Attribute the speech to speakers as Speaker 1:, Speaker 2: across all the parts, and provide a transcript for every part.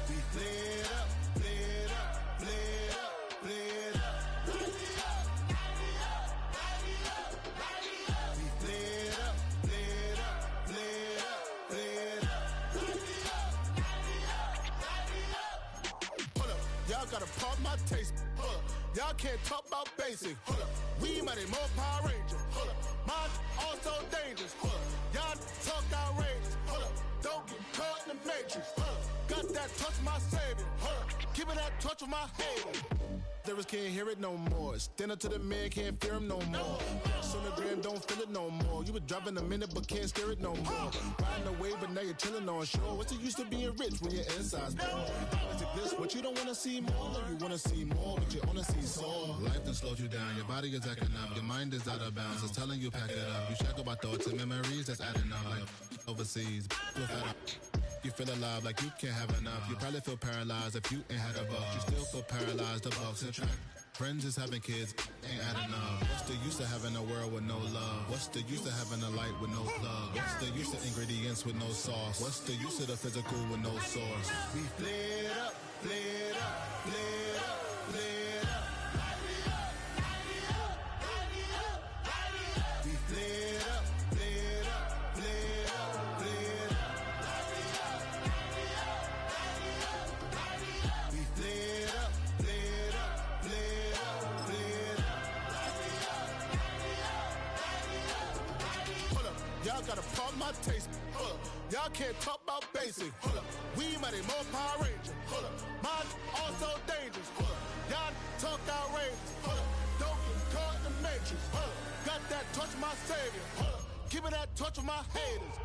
Speaker 1: We flared up, flared up, flared up, flared up. We flared up, flared up, flared up, flared up. Hold up, y'all gotta pump my taste. Hold up, y'all can't talk about basic. Hold up, we mighty more Power Ranger. Hold up, mine also dangerous. Hold up, y'all talk outrageous. Hold up, don't get caught in the matrix. Hold up, got that touch of my savior. Hold up, keeping that touch of my haters. Lyrics can't hear it no more. Stand up to the man, can't fear him no more. Sonogram don't feel it no more. You were driving a minute but can't steer it no more. Riding away but now you're chilling on shore. What's the use of being rich when your inside's poor? Is it this what you don't wanna see more? No, you wanna see more, but you wanna see soul. Life done slowed you down. Your body is acting up. Your mind is out of bounds. It's telling you pack it up. You shackle by thoughts and memories that's adding up. Like overseas, you feel alive like you can't have enough. You probably feel paralyzed if you ain't had a buck. You still feel paralyzed, the bucks and track. Friends is having kids, ain't adding up. What's the use of having a world with no love? What's the use of having a light with no plug? What's the use of ingredients with no sauce? What's the use of the physical with no source? We flared up, flared up, flared up, flared up. We flared up, flared up, flared up, flared up. We flared up, flared up, flared up, flared up. Hold up, y'all gotta pump my taste. Hold up, y'all can't talk about basic. Hold up, we mighty more Power Ranger. Hold up, mine also dangerous. Hold up, y'all talk outrageous. Hold up, don't get caught in the matrix. Hold up, got that touch of my savior. Hold up, keeping that touch of my haters.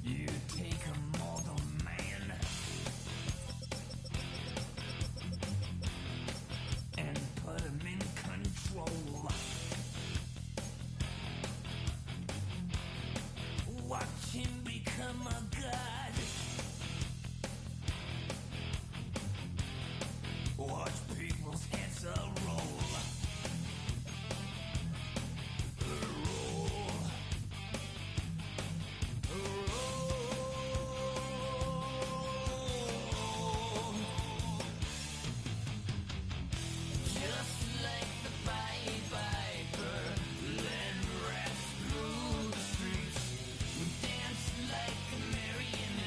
Speaker 2: You take a mortal man and put him in control. Watch him become a god. Watch people's heads roll. Just like the Pied Piper, led rats through the streets. We dance like a marionette.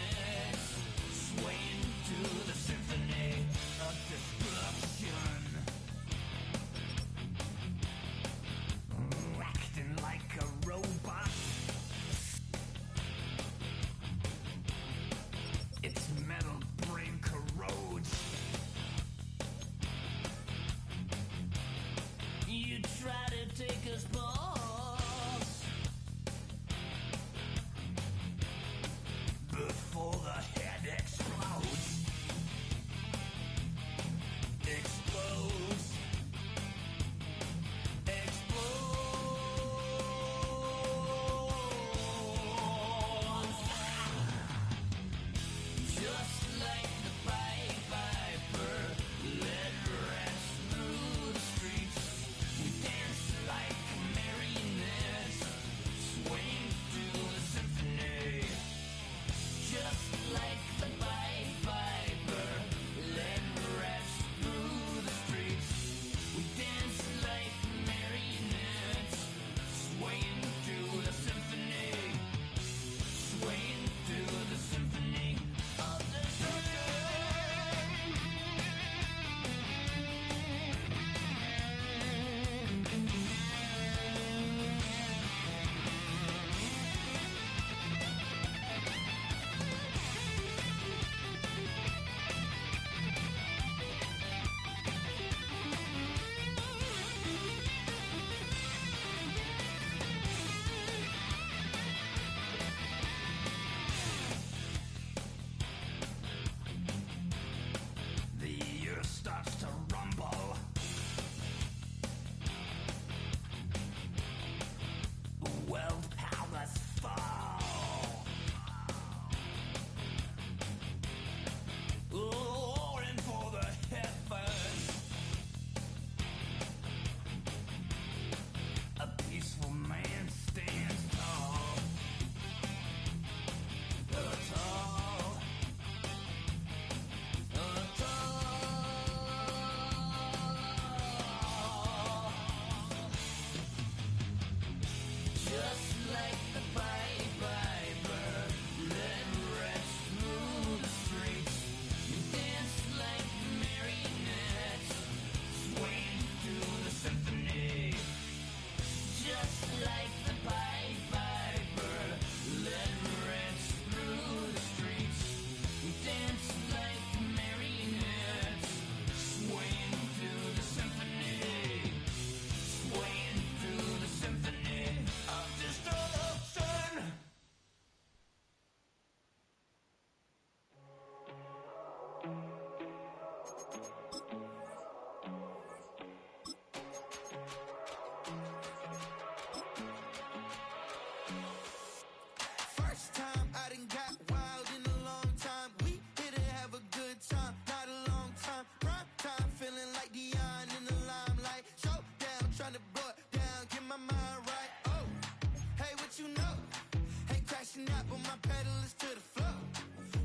Speaker 1: my pedal is to the floor.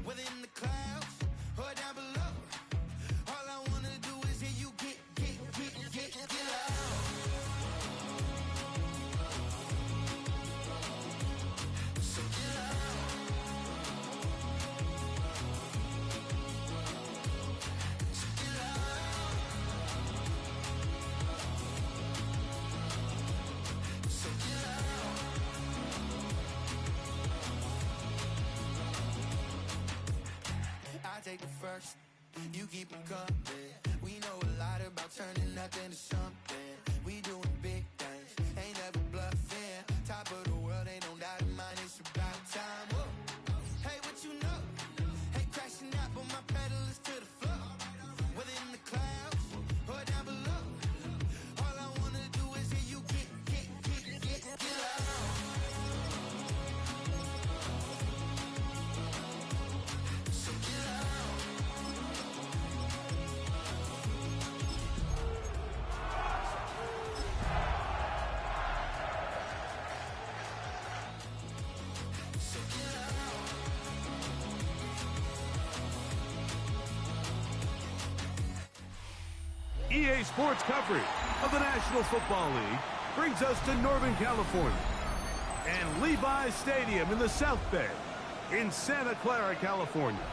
Speaker 1: Whether in the clouds or down below. All I wanna do is hear you get loud. So get loud. So get loud. So get loud. I take the first, you keep them coming. We know a lot about turning nothing to something. We doing big things, ain't never bluffing. Top of the world, ain't no doubt in mine, it's about time. Whoa. Hey, what you know? Hey, crashing out, but my pedal is to the floor. Whether in the clouds or down below. All I wanna do is hear you get loud. So get loud. So get loud.
Speaker 3: EA Sports coverage of the National Football League brings us to Northern California and Levi's Stadium in the South Bay in Santa Clara, California.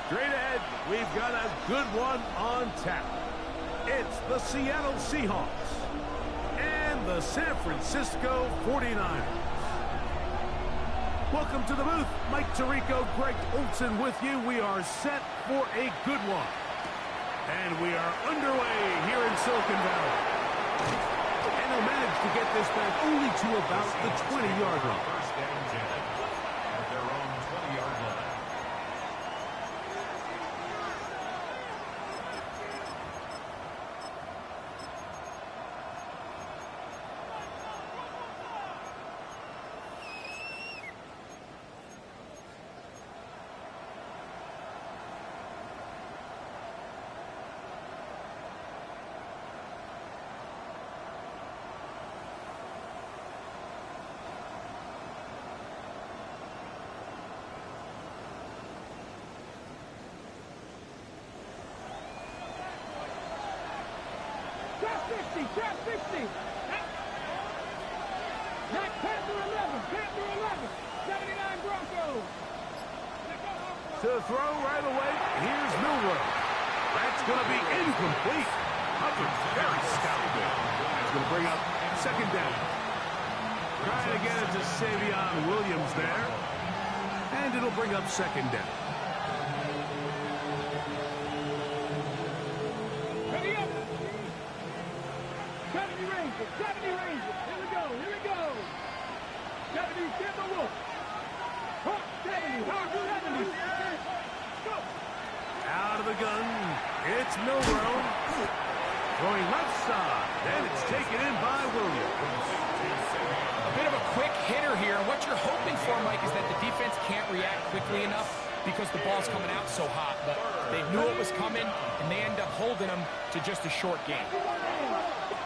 Speaker 3: Straight ahead, we've got a good one on tap. It's the Seattle Seahawks and the San Francisco 49ers. Welcome to the booth. Mike Tirico, Greg Olson with you. We are set for a good one. And we are underway here in Silicon Valley. And they'll manage to get this back only to about the 20-yard line.
Speaker 4: First down 10 at their own 20-yard line.
Speaker 5: Trap 60. Not Panther 11. Panther 11. 79 Broncos.
Speaker 3: To throw right away, here's Milrow. That's going to be incomplete. Covered very stoutly. That's going to bring up second down. Trying to get it to Savion Williams there. And it'll bring up second down.
Speaker 5: Ready up. 70 Rangers. 70 Rangers. Here we go. 70 Timberwolves. Hawk 70. Hawk 70. Go.
Speaker 3: Out of the gun, it's Milrow. Throwing left side, and it's taken in by Williams.
Speaker 6: A bit of a quick hitter here. What you're hoping for, Mike, is that the defense can't react quickly enough because the ball's coming out so hot. But they knew it was coming, and they end up holding them to just a short game.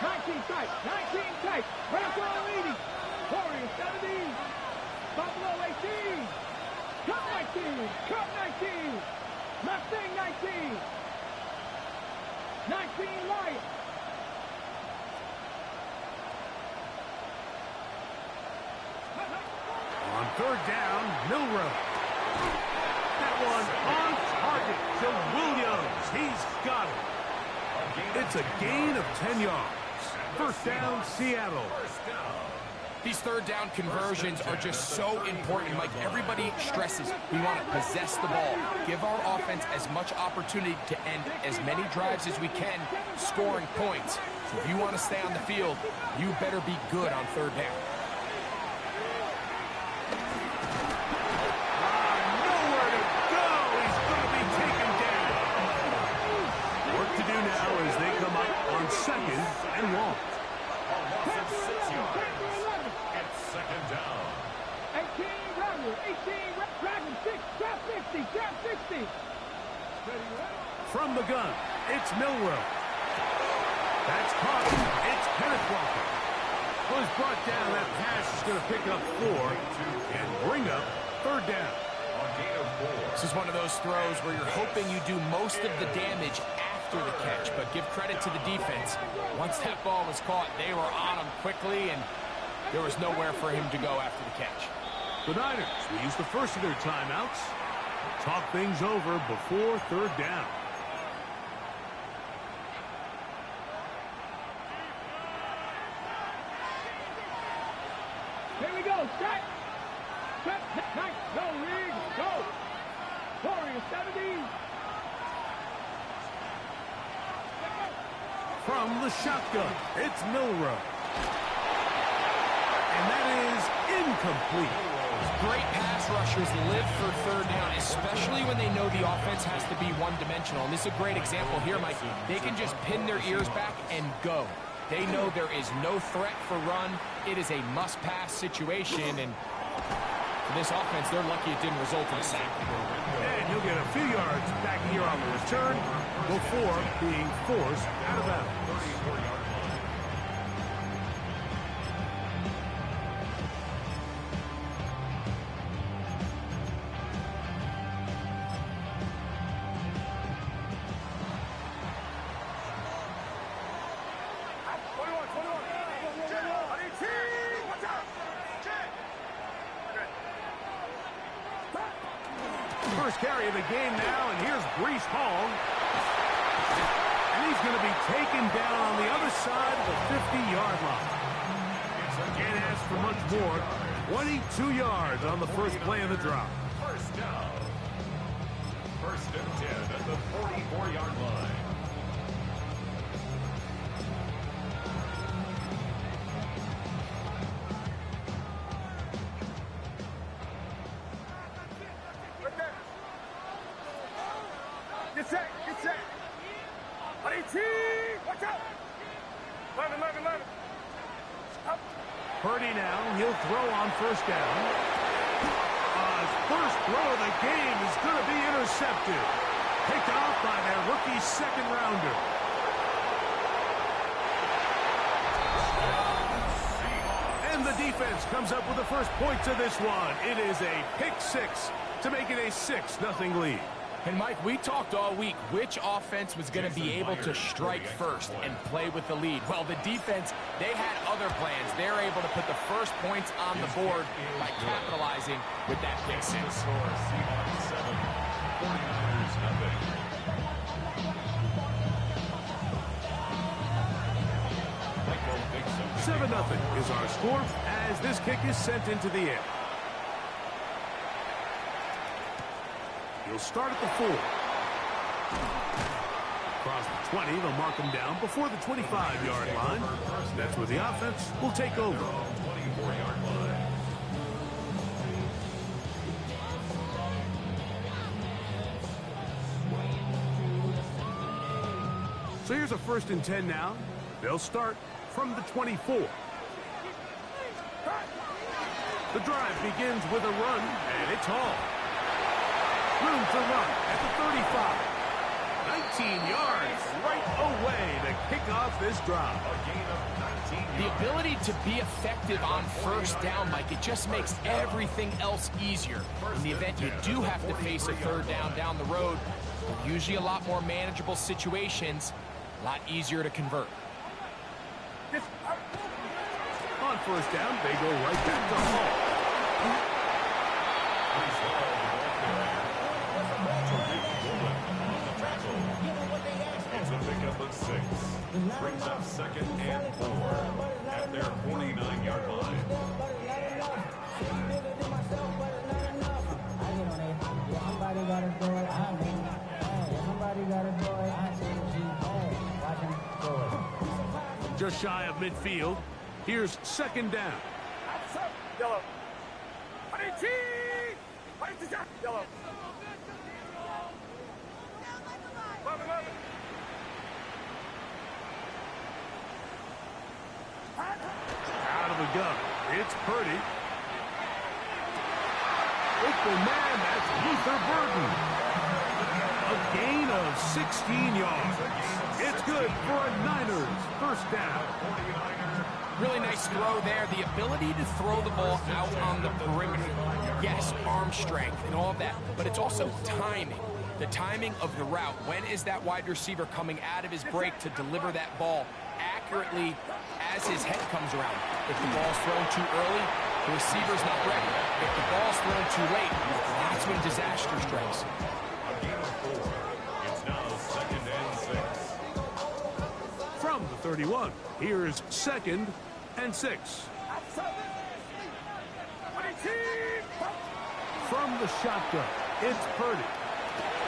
Speaker 5: 19 tight. 19 tight. Bronco leading. Warriors 17. Buffalo 18. Cup 19. Cup 19. Mustang 19. 19 Lions.
Speaker 3: On third down, Milrow. That one on target to Williams. He's got it. It's a gain of 10 yards. First down, Seattle.
Speaker 6: These third down conversions are just so important, Mike. Everybody stresses we want to possess the ball, give our offense as much opportunity to end as many drives as we can, scoring points. So if you want to stay on the field, you better be good on third down.
Speaker 3: Nowhere to go. He's going to be taken down. Work to do now as they come up on second and long.
Speaker 4: Second down.
Speaker 5: 18 Rebels. 18 Dragon 6. Trap 60. Trap 60.
Speaker 3: From the gun, it's Milrow. That's caught. It's Kenneth Walker. Was brought down. That pass is going to pick up 4 and bring up third down.
Speaker 6: This is one of those throws where you're hoping you do most of the damage after the catch, but give credit to the defense. Once that ball was caught, they were on him quickly, and there was nowhere for him to go after the catch.
Speaker 3: The Niners will use the first of their timeouts. Talk things over before third down.
Speaker 5: Here we go. Set. Set. Nice. Go, Reed. Go. Warriors 70.
Speaker 3: From the shotgun, it's Milrow. And that is incomplete.
Speaker 6: Great pass rushers live for third down, especially when they know the offense has to be one-dimensional. And this is a great example here, Mike. They can just pin their ears back and go. They know there is no threat for run. It is a must-pass situation, and for this offense, they're lucky it didn't result in a sack.
Speaker 3: And you'll get a few yards back here on the return before being forced out of bounds.
Speaker 4: 34-yard line.
Speaker 3: First carry of the game now, and here's Breece Hall. And he's going to be taken down on the other side of the 50-yard line. Can't ask for much more. 22 yards on the first play of the drop.
Speaker 4: First down. First and 10 at the 44-yard line.
Speaker 5: Get set. Get set. Watch out. 11.
Speaker 3: Purdy now, he'll throw on first down. His first throw of the game is going to be intercepted. Picked off by their rookie second rounder. And the defense comes up with the first points of this one. It is a pick six to make it a 6-0 lead.
Speaker 6: And, Mike, we talked all week which offense was going to be able to strike first and play with the lead. Well, the defense, they had other plans. They're able to put the first points on the board by capitalizing with that pick six.
Speaker 4: Seahawks 7, 49ers nothing. Michael Dixon.
Speaker 3: 7-0 is our score as this kick is sent into the air. He'll start at the 4. Across the 20, they'll mark him down before the 25-yard line. That's where the offense will take over.
Speaker 4: 24-yard line.
Speaker 3: So here's a 1st and 10 now. They'll start from the 24. The drive begins with a run, and it's Hall. Room to run at the 35. 19 yards right away to kick off this drive.
Speaker 4: A gain of 19
Speaker 6: The
Speaker 4: yards.
Speaker 6: ability to be effective on first down, Mike, it just makes everything else easier. In the event you do have to face a third down the road, usually a lot more manageable situations, a lot easier to convert.
Speaker 3: On first down, they go right back to Hall.
Speaker 4: It's a pickup of 6. Brings up 2nd and 4 at their 49-yard line.
Speaker 3: Just shy of midfield. Here's 2nd down.
Speaker 5: Yellow. Yellow.
Speaker 3: Out of the gun. It's Purdy. Open man, that's Luther Burden. A gain of 16 yards. It's good for a Niners first down.
Speaker 4: 49er
Speaker 6: Really nice throw there. The ability to throw the ball out on the perimeter. Yes, arm strength and all of that, but it's also timing. The timing of the route. When is that wide receiver coming out of his break to deliver that ball accurately as his head comes around? If the ball's thrown too early, the receiver's not ready. If the ball's thrown too late, that's when disaster strikes.
Speaker 4: A gain of 4. It's now 2nd and 6.
Speaker 3: From the 31, here's 2nd and 6. From the shotgun, it's Purdy.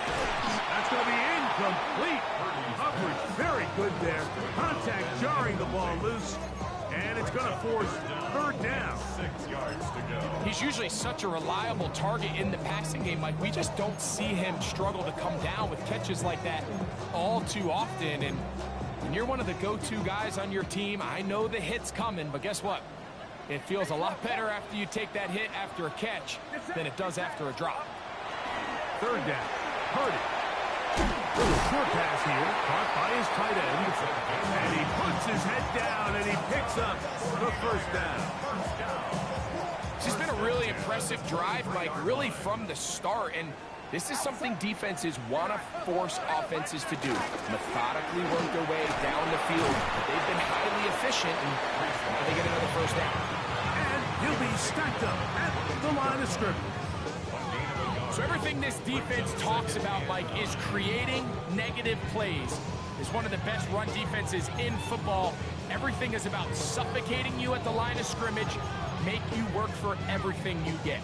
Speaker 3: That's going to be incomplete. Coverage very good there. Contact jarring the ball loose. And it's going to force 3rd down.
Speaker 4: 6 yards to go.
Speaker 6: He's usually such a reliable target in the passing game, Mike. We just don't see him struggle to come down with catches like that all too often. And when you're one of the go-to guys on your team, I know the hit's coming, but guess what? It feels a lot better after you take that hit after a catch than it does after a drop.
Speaker 3: 3rd down. Purdy. Little short pass here, caught by his tight end. And he puts his head down and he picks up the 1st down.
Speaker 6: This has been a really impressive drive, Mike, really from the start. And this is something defenses want to force offenses to do. Methodically work their way down the field. They've been highly efficient, and now they get another 1st down.
Speaker 3: And he'll be stacked up at the line of scrimmage.
Speaker 6: So everything this defense talks about, Mike, is creating negative plays. It's one of the best run defenses in football. Everything is about suffocating you at the line of scrimmage, make you work for everything you get.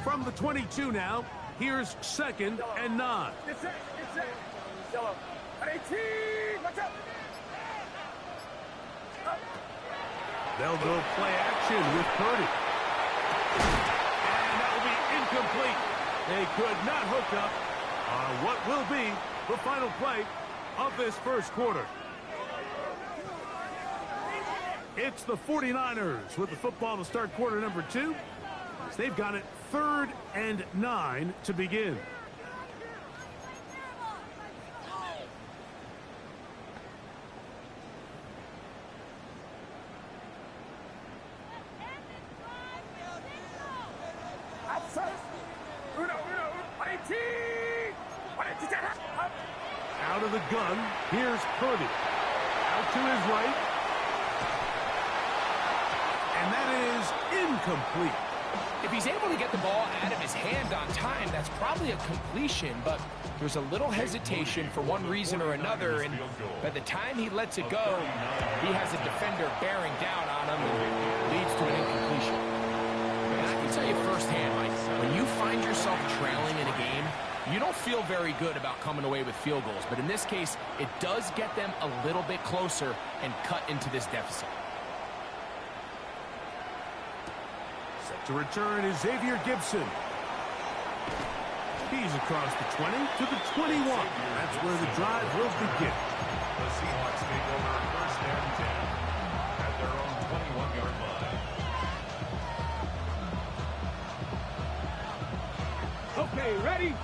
Speaker 3: From the 22 now, here's 2nd and 9. They'll go play action with Purdy. And that will be incomplete. They could not hook up on what will be the final play of this 1st quarter. It's the 49ers with the football to start quarter number 2. They've got it 3rd and 9 to begin. Out of the gun, here's Purdy. Out to his right. And that is incomplete.
Speaker 6: If he's able to get the ball out of his hand on time, that's probably a completion, but there's a little hesitation for one reason or another, and by the time he lets it go, he has a defender bearing down on him and leads to an incompletion. And I can tell you firsthand, Mike, when you find yourself trailing in a game, you don't feel very good about coming away with field goals, but in this case, it does get them a little bit closer and cut into this deficit.
Speaker 3: Set to return is Xavier Gibson. He's across the 20 to the 21. That's where the drive will begin.
Speaker 4: The Seahawks take over 1st and 10 at their own 21-yard line.
Speaker 5: Okay, ready?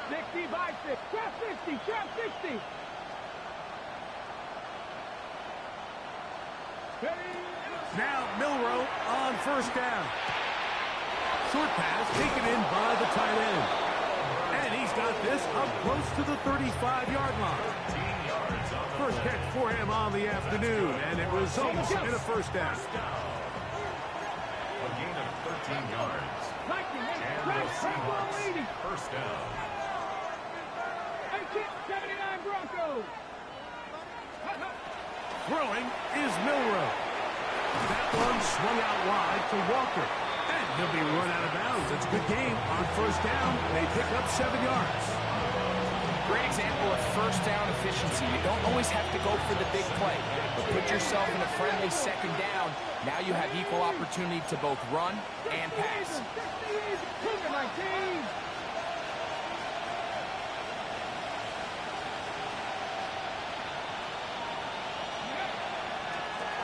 Speaker 5: 60 by 6. Trap 60. Trap 60.
Speaker 3: Now Milroe on 1st down. Short pass taken in by the tight end. And he's got this up close to the 35-yard line.
Speaker 4: 13 yards on the
Speaker 3: First catch for him on the afternoon, and it results in a 1st down.
Speaker 4: A gain of 13 yards. And the Seahawks 1st down.
Speaker 5: 79 Broncos.
Speaker 3: Throwing is Milroe. That one swung out wide to Walker. And he'll be run out of bounds. It's a good game on 1st down. They pick up 7 yards.
Speaker 6: Great example of 1st down efficiency. You don't always have to go for the big play, but put yourself in a friendly 2nd down. Now you have equal opportunity to both run and pass.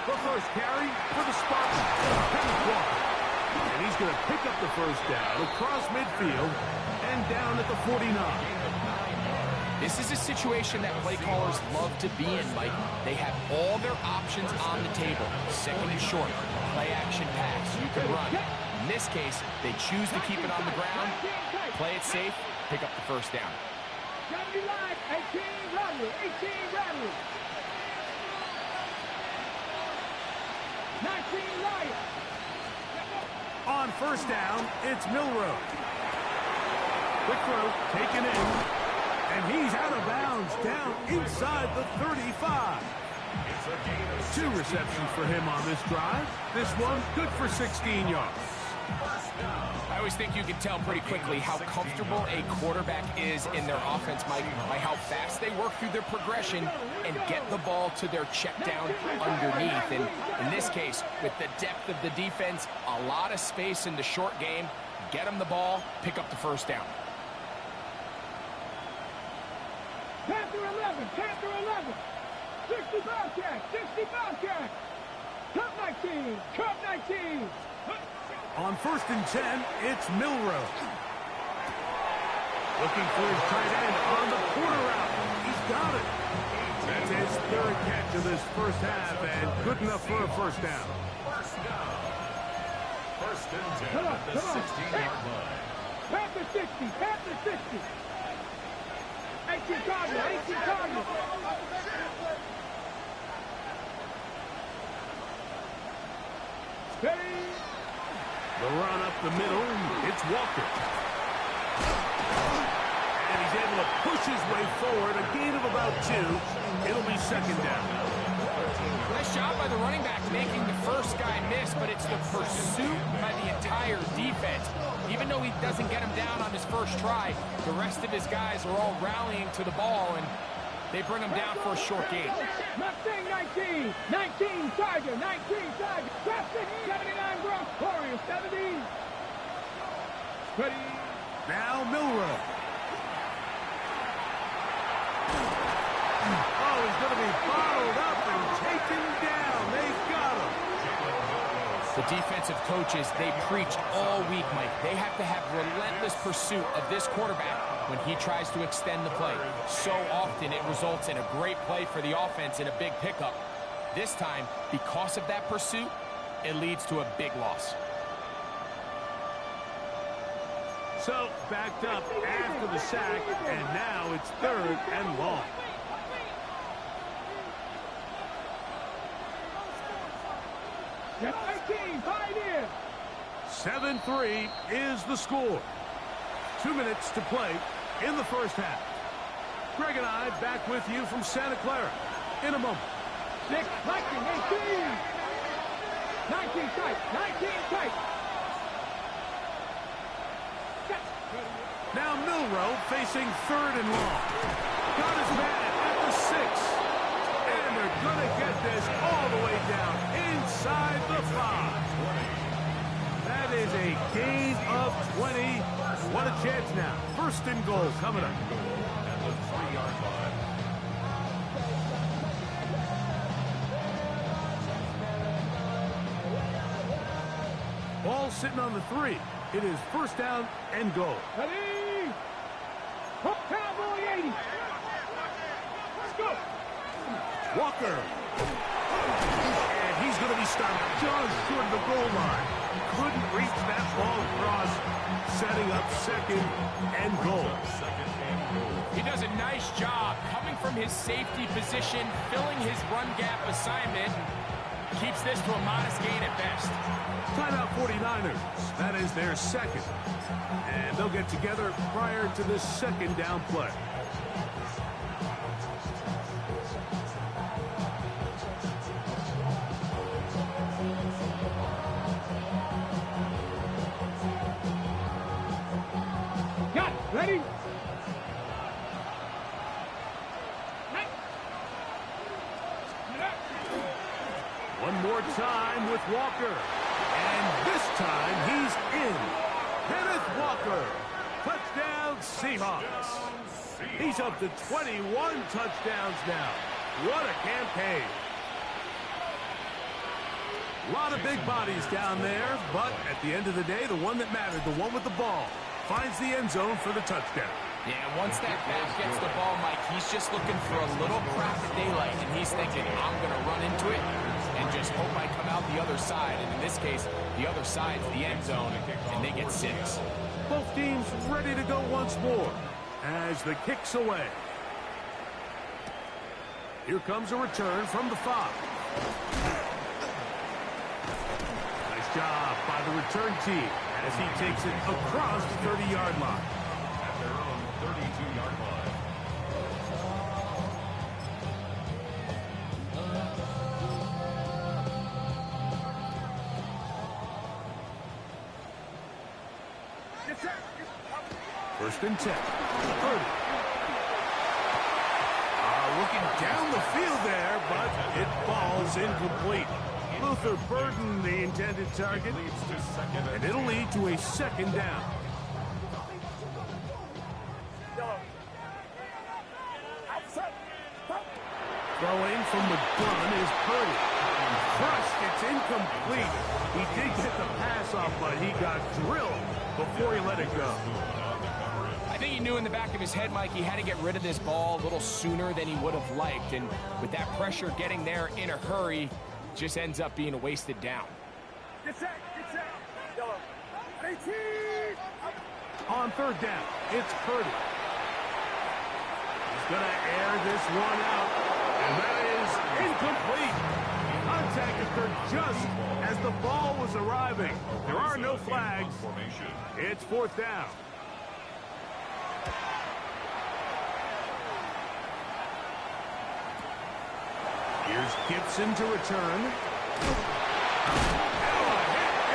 Speaker 3: The first carry for the Spartans. Kenneth Walker. And he's going to pick up the first down across midfield and down at the 49.
Speaker 6: This is a situation that play callers love to be in, Mike. They have all their options on the table. Second and short, play action pass, you can run. In this case, they choose to keep it on the ground, play it safe, pick up the first down.
Speaker 5: 70 line, 18 Rodley, 18 Rodley. 19 Lyon.
Speaker 3: On first down, it's Milroe. Quick throw, taken in, and he's out of bounds, down inside the 35. 2 receptions for him on this drive. This one good for 16 yards.
Speaker 6: I always think you can tell pretty quickly how comfortable a quarterback is in their offense, Mike, by how fast they work through their progression and get the ball to their check down underneath. And in this case, with the depth of the defense, a lot of space in the short game, get them the ball, pick up the first down.
Speaker 5: Panther 11, Panther 11. 60 Bobcat, 60 Bobcat. Cup 19, Cup 19.
Speaker 3: On first and 10, it's Milroe. Looking for his tight end on the corner route. He's got it. That's his 3rd catch of this first half, and good enough for a first down.
Speaker 4: First and 10 at the 16-yard line.
Speaker 5: Panther 60, Panther 60. 18 Cardinal, 18 Cardinal. Steady.
Speaker 3: The run up the middle, it's Walker. And he's able to push his way forward, a gain of about 2. It'll be second down.
Speaker 6: Nice job by the running back making the first guy miss, but it's the pursuit by the entire defense. Even though he doesn't get him down on his first try, the rest of his guys are all rallying to the ball, and they bring him down for a short gain.
Speaker 5: Mustang 19, 19 Tiger, 19 Tiger. 79 Bronx, Warriors 70. Ready.
Speaker 3: Now Milroe. Oh, he's going to be bottled up and taken down. They got him.
Speaker 6: The defensive coaches, they preach all week, Mike. They have to have relentless pursuit of this quarterback when he tries to extend the play. So often it results in a great play for the offense and a big pickup. This time, because of that pursuit, it leads to a big loss.
Speaker 3: So, backed up after the sack, and now it's 3rd and long.
Speaker 5: Get 18, Pioneer.
Speaker 3: 7-3 is the score. 2 minutes to play in the first half. Greg and I back with you from Santa Clara in a moment.
Speaker 5: 6, 19, 18. 19 tight, 19 tight.
Speaker 3: Now Milroe facing 3rd and long. Got his man at the 6. And they're going to get this all the way down inside the 5. That is a gain of 20. What a chance now. 1st and goal coming up.
Speaker 4: At the 3-yard line.
Speaker 3: Ball sitting on the 3. It is 1st down and goal.
Speaker 5: Ready. Hook Cowboy 80. Let's go.
Speaker 3: Walker. And he's going to be stopped just short of the goal line. Couldn't reach that ball across, setting up 2nd and goal.
Speaker 6: He does a nice job coming from his safety position, filling his run gap assignment. Keeps this to a modest gain at best.
Speaker 3: Timeout 49ers. That is their 2nd. And they'll get together prior to this 2nd down play.
Speaker 5: Got it. Ready.
Speaker 3: One more time with Walker. And this time he's in. Kenneth Walker. Touchdown Seahawks. He's up to 21 touchdowns now. What a campaign. A lot of big bodies down there, but at the end of the day, the one that mattered, the one with the ball, finds the end zone for the touchdown.
Speaker 6: Yeah, once that back gets the ball, Mike, he's just looking for a little crack of daylight, and he's thinking, I'm going to run into it and just hope I come out the other side. And in this case, the other side's the end zone, and they get 6.
Speaker 3: Both teams ready to go once more as the kick's away. Here comes a return from the 5. Nice job by the return team as he takes it across the 30-yard line.
Speaker 4: At their own 32-yard line.
Speaker 3: First and 10. Looking down the field there, but it falls incomplete. Luther burdened the intended target, and it'll lead to a second down. Throwing from the gun is Purdy. Crushed, it's incomplete. He did get the pass off, but he got drilled before he let it go.
Speaker 6: I think he knew in the back of his head, Mike, he had to get rid of this ball a little sooner than he would have liked. And with that pressure getting there in a hurry, just ends up being a wasted down.
Speaker 3: On third down, it's Purdy. He's going to air this one out, and that is incomplete. Contact occurred just as the ball was arriving. There are no flags. It's fourth down. Here's Gibson to return. And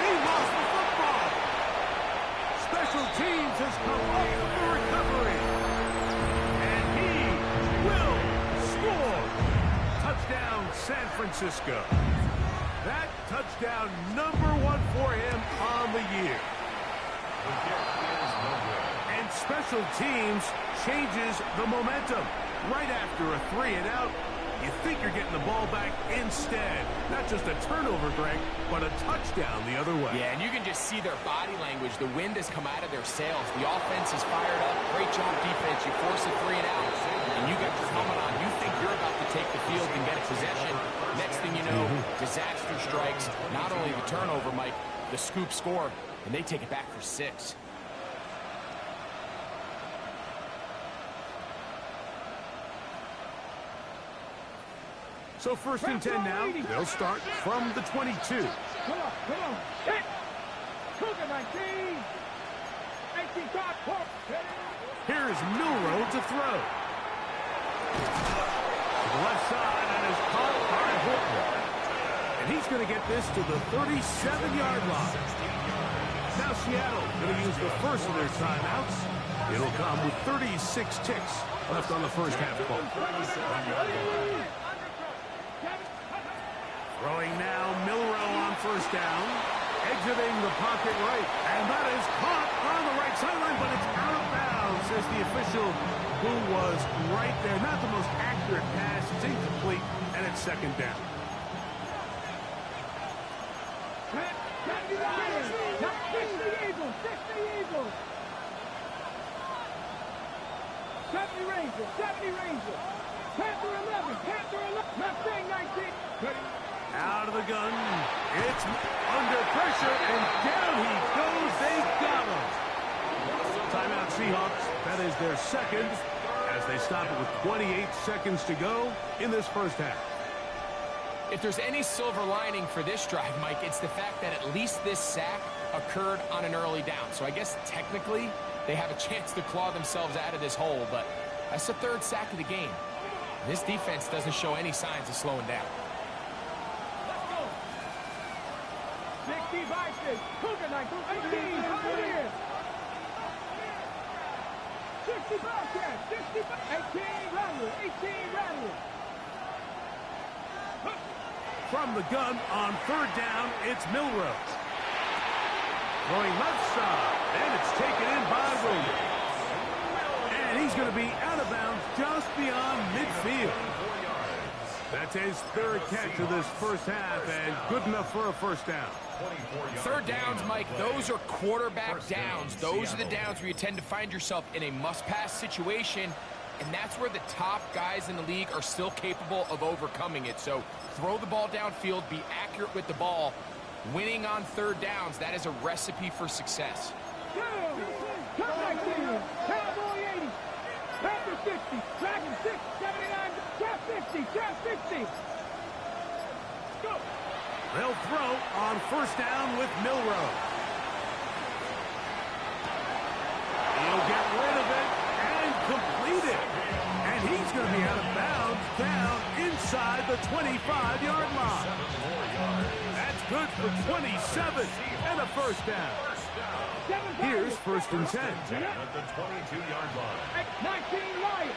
Speaker 3: he lost the football. Special teams has come up with the recovery. And he will score. Touchdown, San Francisco. That touchdown #1 for him on the year. And special teams changes the momentum. Right after a 3-and-out, you think you're getting the ball back instead. Not just a turnover, Greg, but a touchdown the other way.
Speaker 6: Yeah, and you can just see their body language. The wind has come out of their sails. The offense is fired up. Great job defense. You force a 3-and-out, and you got your helmet on. You think you're about to take the field and get a possession. Next thing you know, disaster strikes. Not only the turnover, Mike, the scoop score, and they take it back for 6.
Speaker 3: So first and 10 now. They'll start from the 22.
Speaker 5: Come on. Hit. Cougar 19. 18 top.
Speaker 3: Here's Milrow to throw. To the left side, and is caught by Horton. And he's going to get this to the 37-yard line. Now Seattle going to use the first of their timeouts. It'll come with 36 ticks left on the first half clock. Throwing now, Milrow on first down. Exiting the pocket right. And that is caught on the right sideline, but it's out of bounds, says the official who was right there. Not the most accurate pass. It's incomplete, and it's second down.
Speaker 5: Fix the Eagles. 70 Rangers. Panther 11. Mustang 19.
Speaker 3: Out of the gun. It's under pressure, and down he goes. They got him. Timeout, Seahawks. That is their second as they stop it with 28 seconds to go in this first half.
Speaker 6: If there's any silver lining for this drive, Mike, it's the fact that at least this sack occurred on an early down. So I guess technically they have a chance to claw themselves out of this hole, but that's the third sack of the game. This defense doesn't show any signs of slowing down.
Speaker 5: 60 Vikings. Cougar 19. 18. Right here. 60 Bobcats. 18 Rattlers. 18 Rattlers.
Speaker 3: From the gun on third down, it's Milrow. Throwing left side, and it's taken in by Williams. And he's going to be out of bounds just beyond midfield. That's his third catch of this first half, and good enough for a first down.
Speaker 6: Third downs, Mike, those are quarterback downs. Those are the downs where you tend to find yourself in a must-pass situation, and that's where the top guys in the league are still capable of overcoming it. So throw the ball downfield, be accurate with the ball. Winning on third downs, that is a recipe for success.
Speaker 5: Contact team, Cowboy 80, Panther 60, Dragon 6, 79, Trap 50, Trap 60. Go.
Speaker 3: They'll throw on first down with Milroe. He'll get rid of it and complete it. And he's going to be out of bounds down inside the 25-yard line. That's good for 27 and a first down. Here's first and 10.
Speaker 4: At the 22-yard line.
Speaker 5: 19 Lions.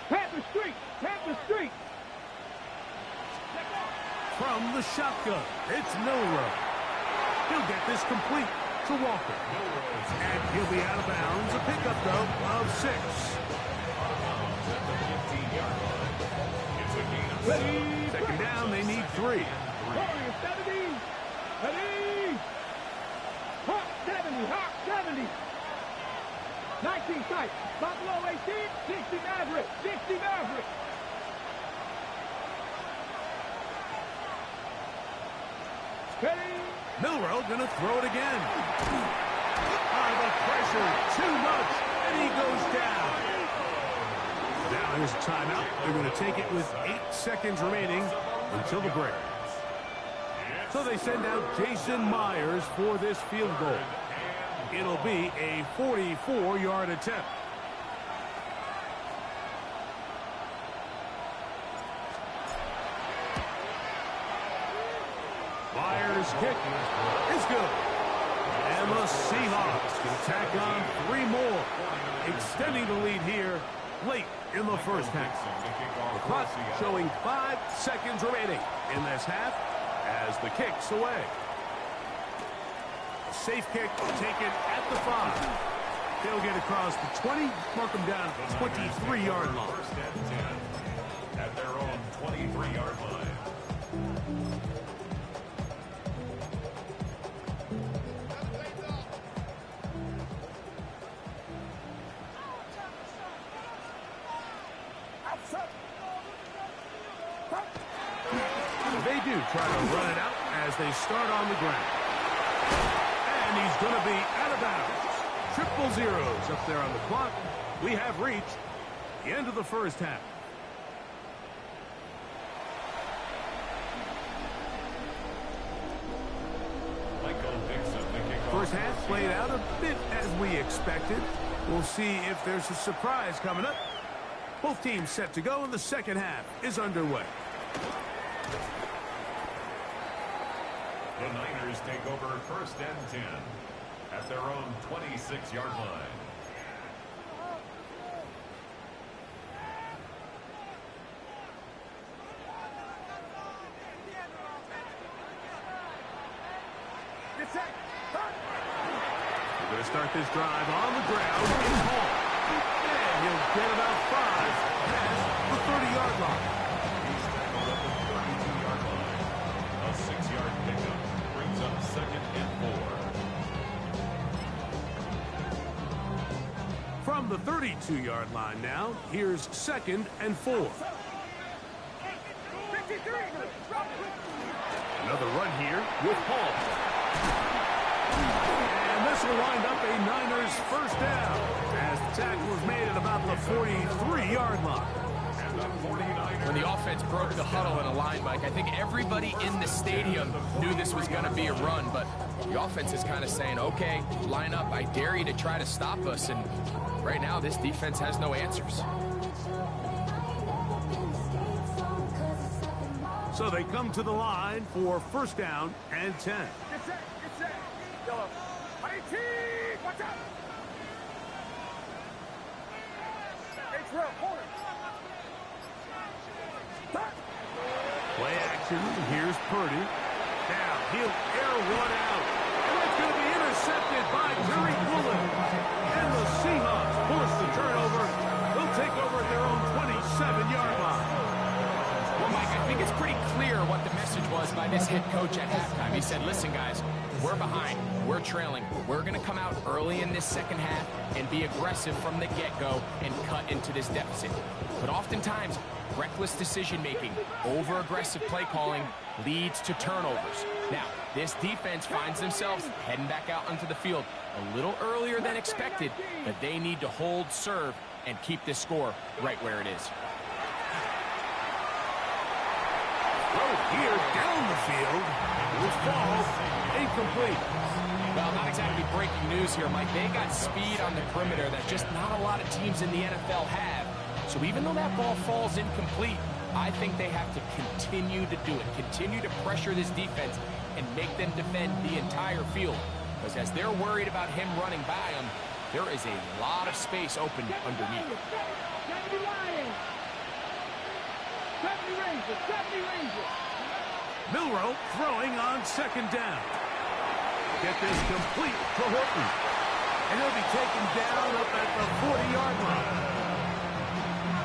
Speaker 5: Panther Street, Panther Street.
Speaker 3: From the shotgun, it's Milroe. He'll get this complete to Walker. And he'll be out of bounds. A pickup, though, of 6. Second down, they need 3.
Speaker 5: Warriors 70. Ready. Hawk 70. Hawk 70. 19 sight. Buffalo 18. 60 Maverick. 60 Maverick. Ready.
Speaker 3: Milroe gonna throw it again. The pressure, too much, and he goes down. Now here's a timeout. They're going to take it with 8 seconds remaining until the break. So they send out Jason Myers for this field goal. It'll be a 44-yard attempt. Myers' kick is good. And the Seahawks can tack on 3 more, extending the lead here late in the first half. The clock showing 5 seconds remaining in this half as the kick's away. A safe kick taken at the 5. They'll get across the 20, mark them down at the 23-yard line.
Speaker 4: First and 10 at their own 23-yard line.
Speaker 3: They do try to run it out as they start on the ground. And he's going to be out of bounds. Triple zeros up there on the clock. We have reached the end of the first half. First half played out a bit as we expected. We'll see if there's a surprise coming up. Both teams set to go, and the second half is underway.
Speaker 4: The Niners take over first and 10 at their own 26-yard line.
Speaker 3: We're going to start this drive on the ground in Hall. And he'll get about 5 past the 30-yard line.
Speaker 4: He's tackled at the 32-yard line. A 6-yard pickup brings up second and 4.
Speaker 3: From the 32-yard line now, here's second and 4. Another run here with Hall. And this will wind up a Niners first down as the tackle was made at about the 43-yard line.
Speaker 6: When the offense broke the huddle in a line, Mike, I think everybody in the stadium knew this was going to be a run, but the offense is kind of saying, okay, line up, I dare you to try to stop us, and right now this defense has no answers.
Speaker 3: So they come to the line for first down and 10.
Speaker 5: Get set. Yellow. 18. Watch out. H-Row, hold it.
Speaker 3: Play action. Here's Purdy. Now he'll air one out. And that's going to be Intercepted by Terry Woolen. And the Seahawks force the turnover. They'll take over at their own 27-yard line.
Speaker 6: Well, Mike, I think it's pretty clear what the message was by this head coach at halftime. He said, listen, guys, we're behind. We're trailing. We're going to come out early in this second half and be aggressive from the get-go and cut into this deficit. But oftentimes, reckless decision-making, over-aggressive play calling leads to turnovers. Now, this defense finds themselves heading back out onto the field a little earlier than expected, but they need to hold serve and keep this score right where it is.
Speaker 3: Here down the field. Will fall incomplete.
Speaker 6: Well, not exactly breaking news here, Mike. They got speed on the perimeter that just not a lot of teams in the NFL have. So even though that ball falls incomplete, I think they have to continue to do it. Continue to pressure this defense and make them defend the entire field. Because as they're worried about him running by them, there is a lot of space open underneath.
Speaker 5: 70 Rangers.
Speaker 3: Milroe throwing on second down. Get this complete to Horton. And he'll be taken down up at the 40-yard line.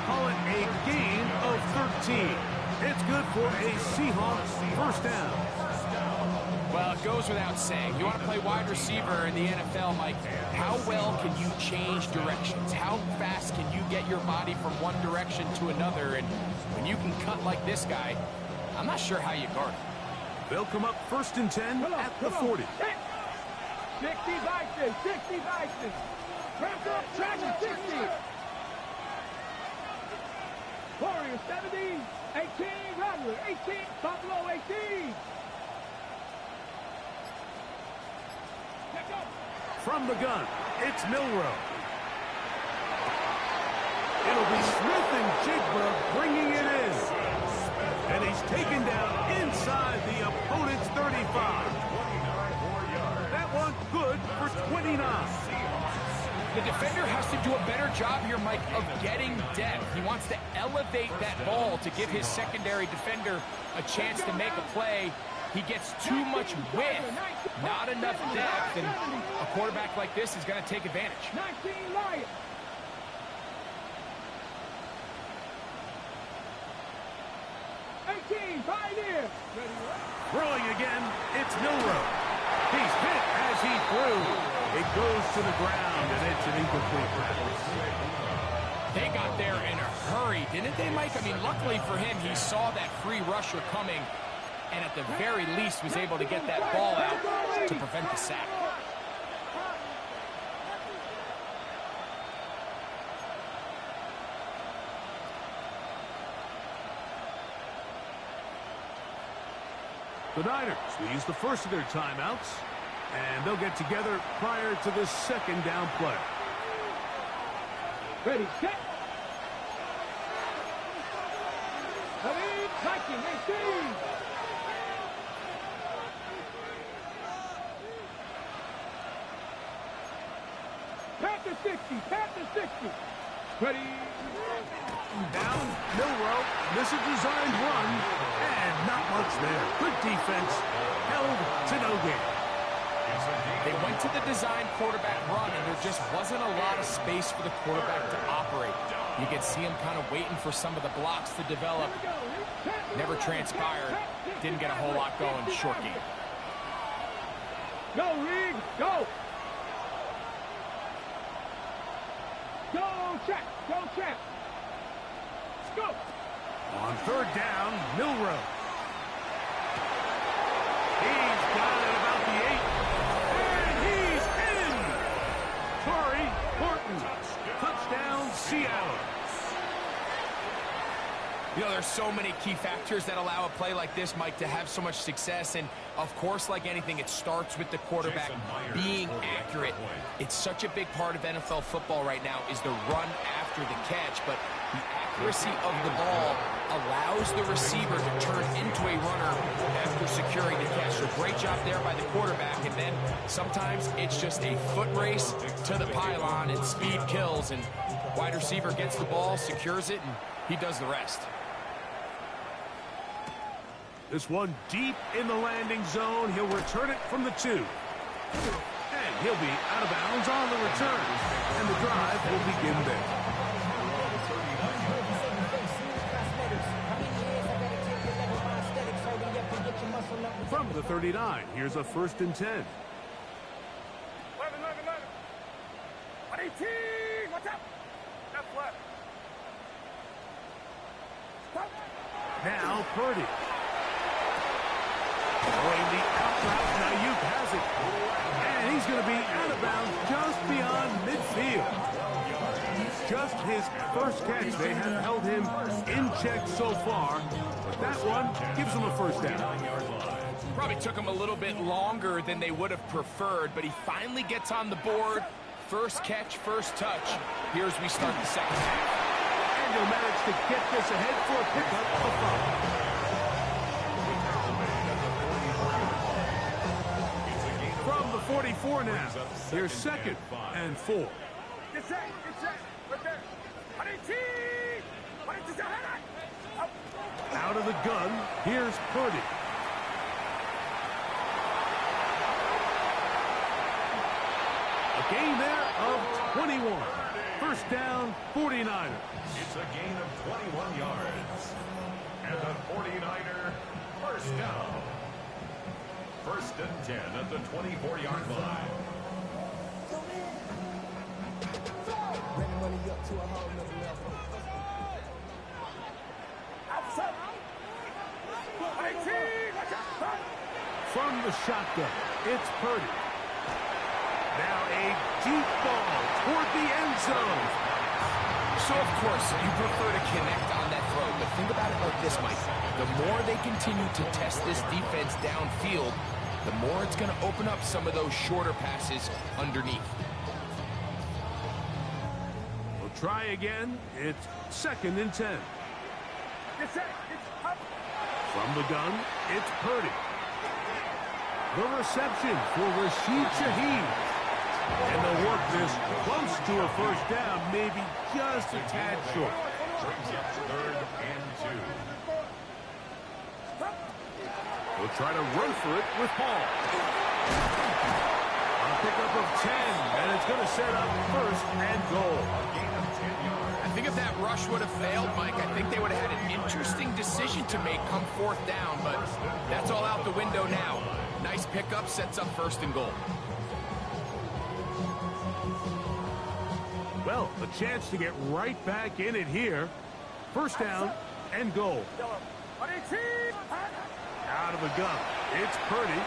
Speaker 3: Call it a gain of 13. It's good for a Seahawks first down.
Speaker 6: Well, it goes without saying. You want to play wide receiver in the NFL, Mike, how well can you change directions? How fast can you get your body from one direction to another? And when you can cut like this guy, I'm not sure how you guard it.
Speaker 3: They'll come up 1st and 10 at the 40.
Speaker 5: 60 Vikings. Wrap up, track of 60. Warriors 70, 18, Rattler 18, Buffalo 18.
Speaker 3: From the gun, it's Milroe. It'll be Smith and Jigba bringing it in. And he's taken down inside the opponent's 35. That one good for 29.
Speaker 6: The defender has to do a better job here, Mike, of getting depth. He wants to elevate that ball to give his secondary defender a chance to make a play. He gets too much width, not enough depth, and a quarterback like this is going to take advantage.
Speaker 5: 19 Lions. Pioneer.
Speaker 3: Throwing again, it's Milroe. He's hit as he threw. It goes to the ground, and it's an incomplete pass.
Speaker 6: They got there in a hurry, didn't they, Mike? I mean, luckily for him, he saw that free rusher coming, and at the very least was able to get that ball out to prevent the sack.
Speaker 3: The Niners will use the first of their timeouts, and they'll get together prior to this second down play.
Speaker 5: Ready, set. Viking 18. Panther 60. Ready.
Speaker 3: Down, Milroe. This is a designed run, and not much there. Good defense, held to no gain.
Speaker 6: They went to the design quarterback run, and there just wasn't a lot of space for the quarterback to operate. You can see him kind of waiting for some of the blocks to develop. Never transpired. Didn't get a whole lot going. Short game.
Speaker 5: Go, Reed. Go. Go, check. Let's go.
Speaker 3: On third down, Milroe. He's got it about the 8. And he's in! Torrey Horton. Touchdown, Seattle.
Speaker 6: You know, there's so many key factors that allow a play like this, Mike, to have so much success. And, of course, like anything, it starts with the quarterback being accurate. It's such a big part of NFL football right now is the run after the catch. But the accuracy of the ball allows the receiver to turn into a runner after securing the catch. So great job there by the quarterback. And then sometimes it's just a foot race to the pylon and speed kills. And wide receiver gets the ball, secures it, and he does the rest.
Speaker 3: This one deep in the landing zone. He'll return it from the 2. He'll be out of bounds on the return, and the drive will begin there. From the 39, here's a 1st and 10.
Speaker 5: 11. 18. What's up? Left, left. Stop.
Speaker 3: Now Purdy. Throwing the out route. Ayuk has it. And he's going to be out of bounds just beyond midfield. Just his first catch. They have held him in check so far. But that one gives him a 1st down.
Speaker 6: Probably took him a little bit longer than they would have preferred, but he finally gets on the board. First catch, first touch. Here's we start the second half.
Speaker 3: And he'll manage to get this ahead for a pickup of 5. From the 44 now. Here's 2nd and 4.
Speaker 5: Get set. Right there. 18.
Speaker 3: Out of the gun, here's Purdy. A gain there of 21. 1st down, 49ers.
Speaker 4: It's a gain of 21 yards. And the 49er, 1st down. 1st and 10 at the 24-yard line.
Speaker 3: From the shotgun, it's Purdy. Now a deep ball toward the end zone.
Speaker 6: So, of course, you prefer to connect on that throw, but think about it like this, Mike. The more they continue to test this defense downfield, the more it's going to open up some of those shorter passes underneath.
Speaker 3: We'll try again. It's 2nd and 10.
Speaker 5: Get set.
Speaker 3: From the gun, it's Purdy. The reception for Rashid Shaheed. And they'll work this close to a 1st down, maybe just a tad short.
Speaker 4: Brings up 3rd and 2.
Speaker 3: We'll try to run for it with Paul. A pickup of 10, and it's going to set up 1st and goal.
Speaker 4: Gain of 10 yards.
Speaker 6: I think if that rush would have failed, Mike, I think they would have had an interesting decision to make come 4th down, but that's all out the window now. Nice pickup, sets up 1st and goal.
Speaker 3: Well, a chance to get right back in it here. 1st down and goal. Out of the gun, it's Purdy.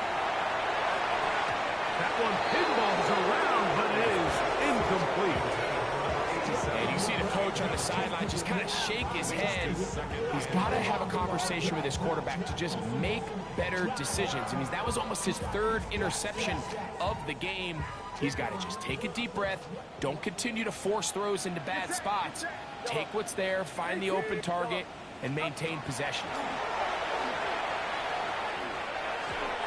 Speaker 3: That one pinballs around, but is incomplete.
Speaker 6: And you see the coach on the sideline just kind of shake his head. He's got to have a conversation with his quarterback to just make better decisions. I mean, that was almost his 3rd interception of the game. He's got to just take a deep breath. Don't continue to force throws into bad spots. Take what's there, find the open target, and maintain possession.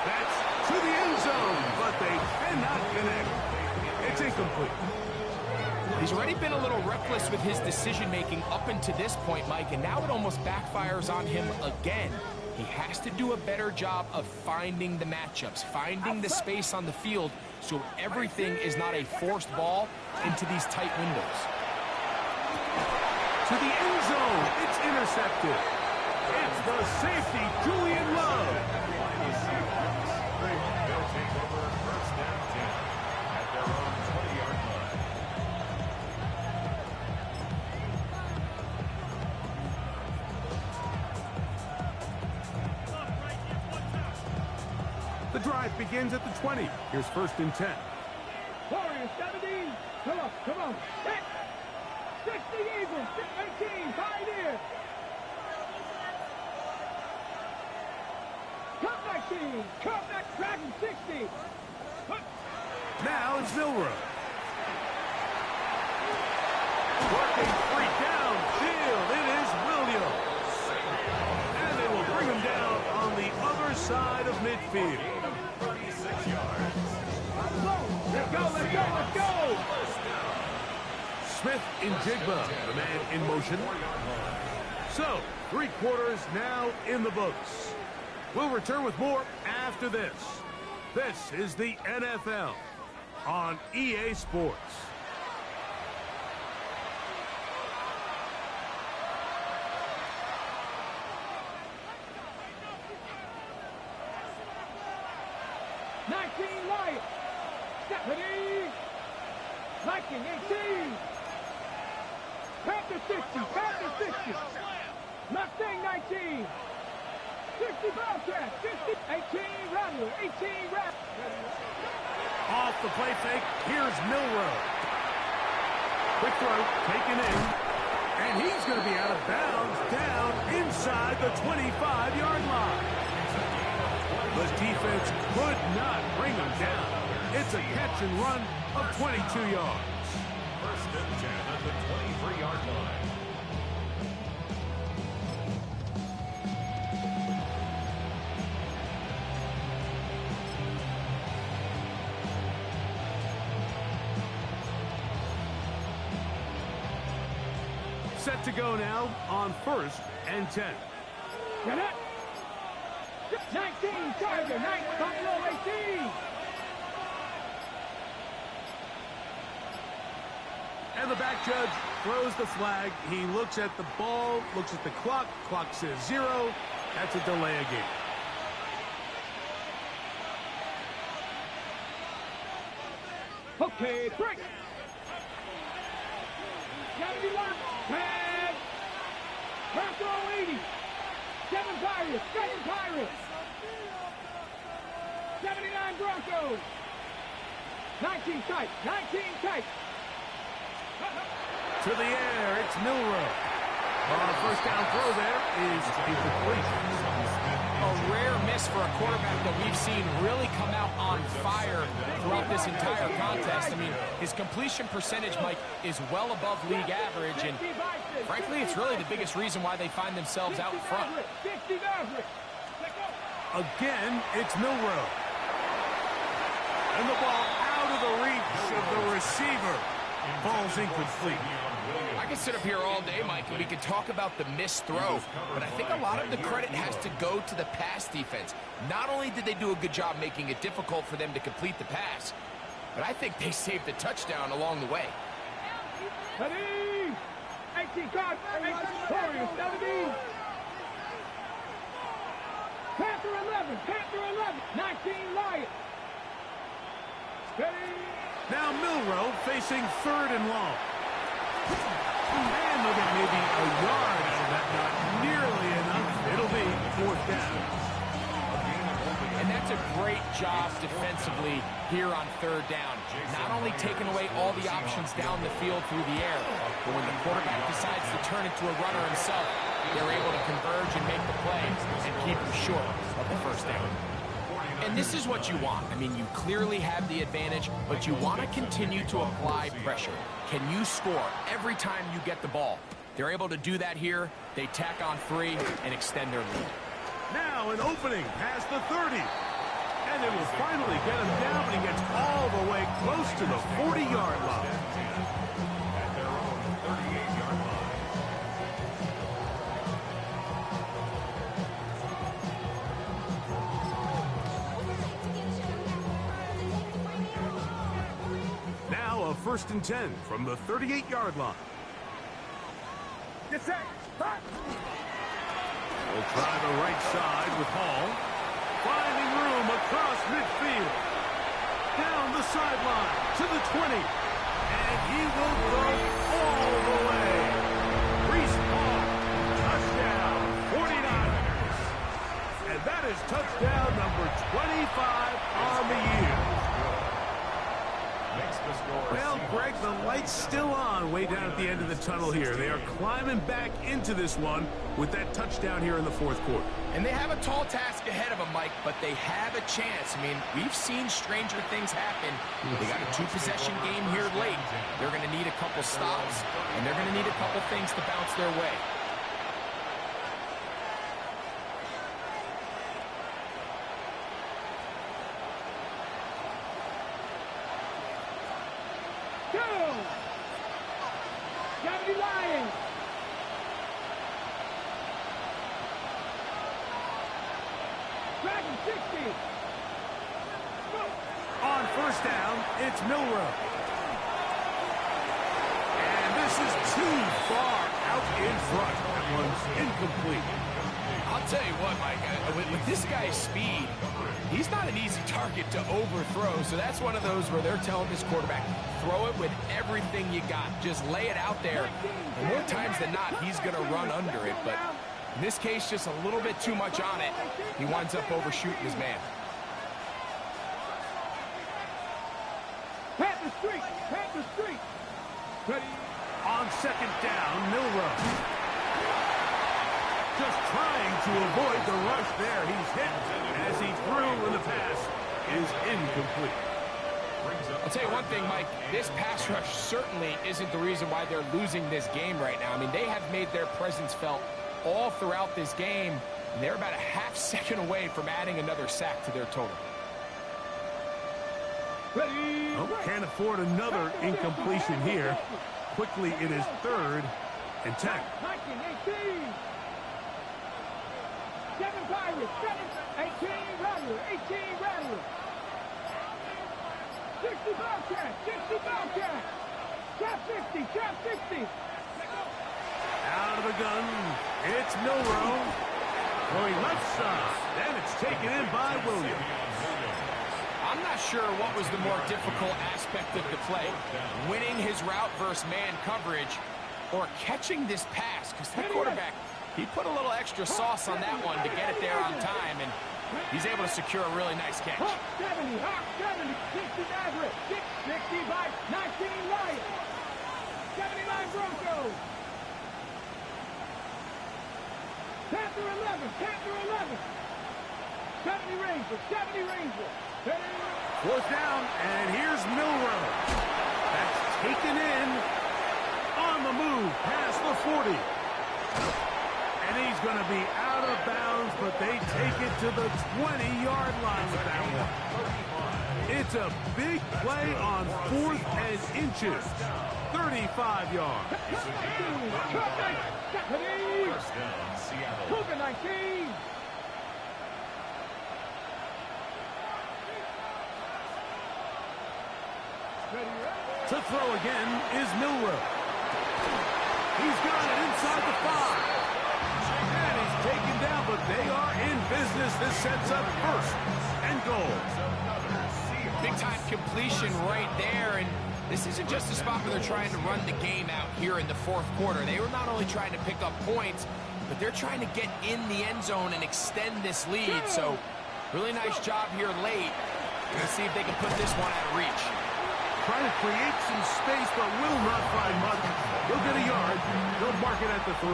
Speaker 3: That's to the end zone, but they cannot connect. It's incomplete.
Speaker 6: He's already been a little reckless with his decision-making up until this point, Mike, and now it almost backfires on him again. He has to do a better job of finding the matchups, finding the space on the field so everything is not a forced ball into these tight windows.
Speaker 3: To the end zone, it's intercepted. It's the safety, Julian Love.
Speaker 4: They'll take over 1st and 10 at their own 20-yard line.
Speaker 3: The drive begins at the 20. Here's 1st and 10.
Speaker 5: Warriors 17. Come on. Hit. 60 Eagles. 18. Pioneer. Cut back team. Cut back Dragon 60.
Speaker 3: Now it's Milrow. Working free downfield. It is Williams. And they will bring him down on the other side of midfield.
Speaker 4: 36 yards.
Speaker 5: Let's go.
Speaker 3: Smith in Jigba, the man in motion. So, 3 quarters now in the books. We'll return with more after this. This is the NFL. on EA Sports.
Speaker 5: Lions. Stephanie. Viking 18. Panther 60. Panther 60. Mustang 19. 60 Bobcat. 60. 18 Rattler. 18 Rattler.
Speaker 3: Off the play fake, here's Milrow. Quick throw, taken in. And he's going to be out of bounds, down inside the 25-yard line. The defense could not bring him down. It's a catch and run of 22 yards.
Speaker 4: First and 10 at the 23-yard line.
Speaker 3: Set to go now on 1st and 10.
Speaker 5: Get it. 19 Tiger. 9 Buffalo 18.
Speaker 3: And the back judge throws the flag. He looks at the ball, looks at the clock. Clock says 0. That's a delay of game.
Speaker 5: Okay, break. 71. Tag. Purple 80. 7 Pirates. 7 Pirates. 79 Broncos. 19 tight. 19 tight.
Speaker 3: To the air, it's Milrow. First down throw there is incomplete.
Speaker 6: A rare miss for a quarterback that we've seen really come out on fire throughout this entire contest. I mean, his completion percentage, Mike, is well above league average, and frankly, it's really the biggest reason why they find themselves out in front.
Speaker 3: Again, it's Milrow. And the ball out of the reach of the receiver. Ball's incomplete.
Speaker 6: I can sit up here all day, Mike, and we can talk about the missed throw, but I think a lot of the credit has to go to the pass defense. Not only did they do a good job making it difficult for them to complete the pass, but I think they saved the touchdown along the way.
Speaker 5: 18 guard, Warriors 17. Panther 11, Panther 11, 19 Lions. Steady.
Speaker 3: Now Milrow facing 3rd and long. And look at maybe a yard out of that, not nearly enough. It'll be 4th down.
Speaker 6: And that's a great job defensively here on 3rd down. Not only taking away all the options down the field through the air, but when the quarterback decides to turn into a runner himself, they're able to converge and make the play and keep him short of the 1st down. And this is what you want. I mean, you clearly have the advantage, but you want to continue to apply pressure. Can you score every time you get the ball? They're able to do that here. They tack on 3 and extend their lead.
Speaker 3: Now an opening past the 30. And it will finally get him down, but he gets all the way close to the 40-yard line.
Speaker 4: At their own 38-yard line.
Speaker 3: Now a 1st and 10 from the 38-yard line.
Speaker 5: Get set. Hot.
Speaker 3: We'll try the right side with Hall. Finding room across midfield. Down the sideline to the 20. And he will go all the way. Reese Hall, touchdown, 49ers. And that is touchdown number 25 on the year. Well, Greg, the light's still on way down at the end of the tunnel here. They are climbing back into this one with that touchdown here in the 4th quarter.
Speaker 6: And they have a tall task ahead of them, Mike, but they have a chance. I mean, we've seen stranger things happen. They got a 2-possession game here late. They're going to need a couple stops, and they're going to need a couple things to bounce their way.
Speaker 3: On On first down, it's Milrow. And this is too far out in front. That one's incomplete.
Speaker 6: I'll tell you what, Mike, with this guy's speed, he's not an easy target to overthrow. So that's one of those where they're telling this quarterback, throw it with everything you got. Just lay it out there. And more times than not, he's going to run under it. But in this case, just a little bit too much on it. He winds up overshooting his man.
Speaker 5: Panther Street! Panther Street! Ready?
Speaker 3: On second down, Milrow. Just trying to avoid the rush there. He's hit as he threw when the pass is incomplete.
Speaker 6: I'll tell you one thing, Mike. This pass rush certainly isn't the reason why they're losing this game right now. I mean, they have made their presence felt all throughout this game, and they're about a half second away from adding another sack to their total.
Speaker 5: Ready?
Speaker 3: Oh, can't afford another incompletion here. Quickly, it is 3rd and 10.
Speaker 5: 19, 18. 7 Pirates, 18 Rattler, 18 Rattler. 60 Bobcat, 60 Bobcat. Trap 60, trap 60.
Speaker 3: Out of the gun, it's Milrow. Going left side, and it's taken in by Williams.
Speaker 6: I'm not sure what was the more difficult aspect of the play, winning his route versus man coverage or catching this pass, because that quarterback, he put a little extra sauce on that one to get it there on time, and he's able to secure a really nice catch.
Speaker 5: Hawk 70, Hawk 70, 60 Maverick, 65, 19 Lions, 79 Broncos. Panther 11, Panther 11. 70 Ranger, 70 Ranger.
Speaker 3: 4th down, and here's Milrow. That's taken in on the move past the 40. And he's going to be out of bounds, but they take it to the 20-yard line with that one. It's a big play on 4th and inches. 35 yards.
Speaker 5: Cougar 19.
Speaker 3: To throw again is Milrow. He's got it inside the 5. And he's taken down, but they are in business. This sets up 1st and goal.
Speaker 6: Big-time completion right there, and this isn't just a spot where they're trying to run the game out here in the 4th quarter. They were not only trying to pick up points, but they're trying to get in the end zone and extend this lead. So, really nice job here late. Let's see if they can put this one out of reach.
Speaker 3: Trying to create some space, but will not find much. He'll get a yard. They'll mark it at the 3.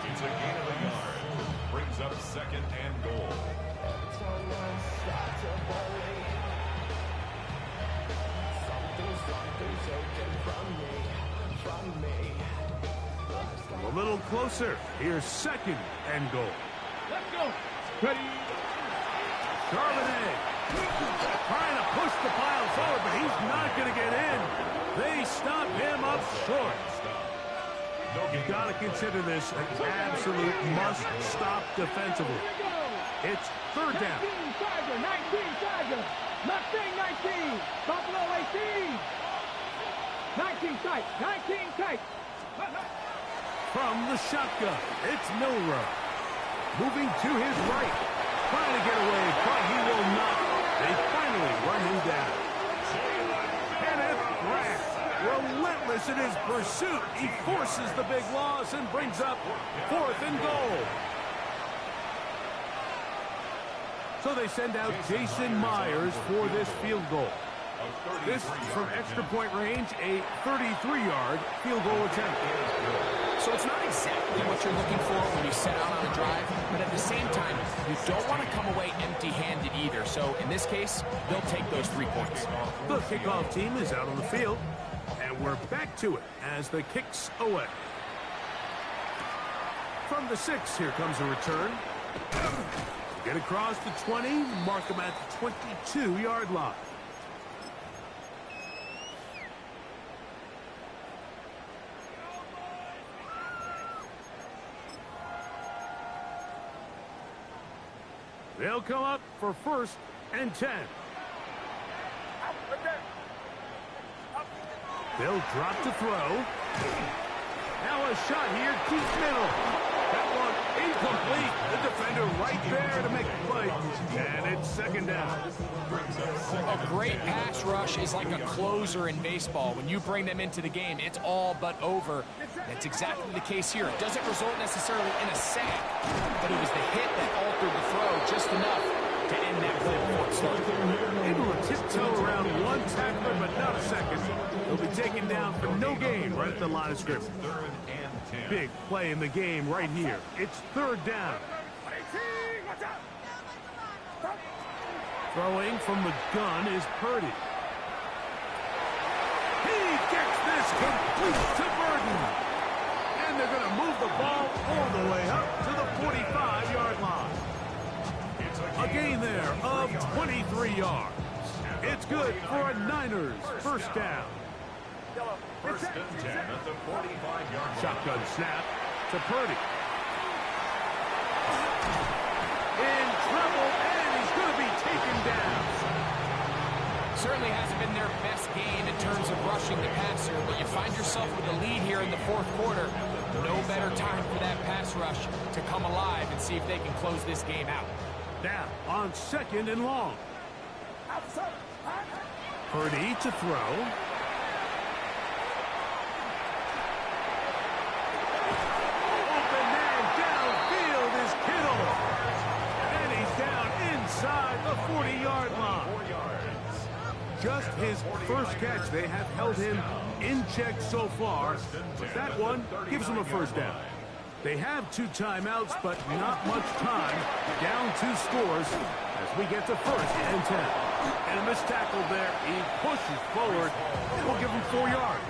Speaker 4: It's a gain of a yard. Brings up 2nd and goal.
Speaker 3: A little closer. Here's 2nd and goal.
Speaker 5: Let's go. Ready.
Speaker 3: Charbonnet trying to push the pile forward, but he's not going to get in. They stop him up short. You've got to consider this an absolute must-stop defensively. It's 3rd down.
Speaker 5: 19 Tiger. Mustang 19. Buffalo 18. 19 tight. 19 tight.
Speaker 3: From the shotgun, it's Milrow. Moving to his right. Trying to get away, but he will not. They finally run him down. Kenneth Grant, relentless in his pursuit. He forces the big loss and brings up 4th and goal. So they send out Jason Myers for this field goal. This, from extra point range, a 33-yard field goal attempt.
Speaker 6: So it's not exactly what you're looking for when you set out on a drive, but at the same time, you don't want to come away empty-handed either. So in this case, they'll take those 3 points.
Speaker 3: The kickoff team is out on the field, and we're back to it as the kick's away. From the 6, here comes a return. Get across the 20, mark them at the 22-yard line. They'll come up for 1st and 10. They'll drop to throw. Now a shot here, deep middle. That one incomplete. The defender right there to make the play. And it's second down.
Speaker 6: A great pass rush is like a closer in baseball. When you bring them into the game, it's all but over. That's exactly the case here. It doesn't result necessarily in a sack, but it was the hit that altered the throw just enough to end that play before it started.
Speaker 3: Able to tiptoe around one tackler, but not a second. He'll be taken down for no gain right at the line of scrimmage. Big play in the game right here. It's third down. Throwing from the gun is Purdy. He gets this complete to Burden. And they're going to move the ball all the way up to the 45-yard line. A gain there of 23 yards. It's good for a Niners first down.
Speaker 4: First and 10 at the 45-yard line.
Speaker 3: Shotgun snap to Purdy. In trouble, and he's going to be taken down.
Speaker 6: Certainly hasn't been their best game in terms of rushing the passer, but you find yourself with a lead here in the fourth quarter. No better time for that pass rush to come alive and see if they can close this game out.
Speaker 3: Now on second and long. Purdy to throw. Open man downfield is Kittle. And he's down inside the 40-yard line.
Speaker 4: 4 yards.
Speaker 3: Just his first catch. They have held him in check so far. But that one gives him a first down. They have 2 timeouts, but not much time. Down 2 scores as we get to first and 10. And a missed tackle there. He pushes forward. It will give him 4 yards.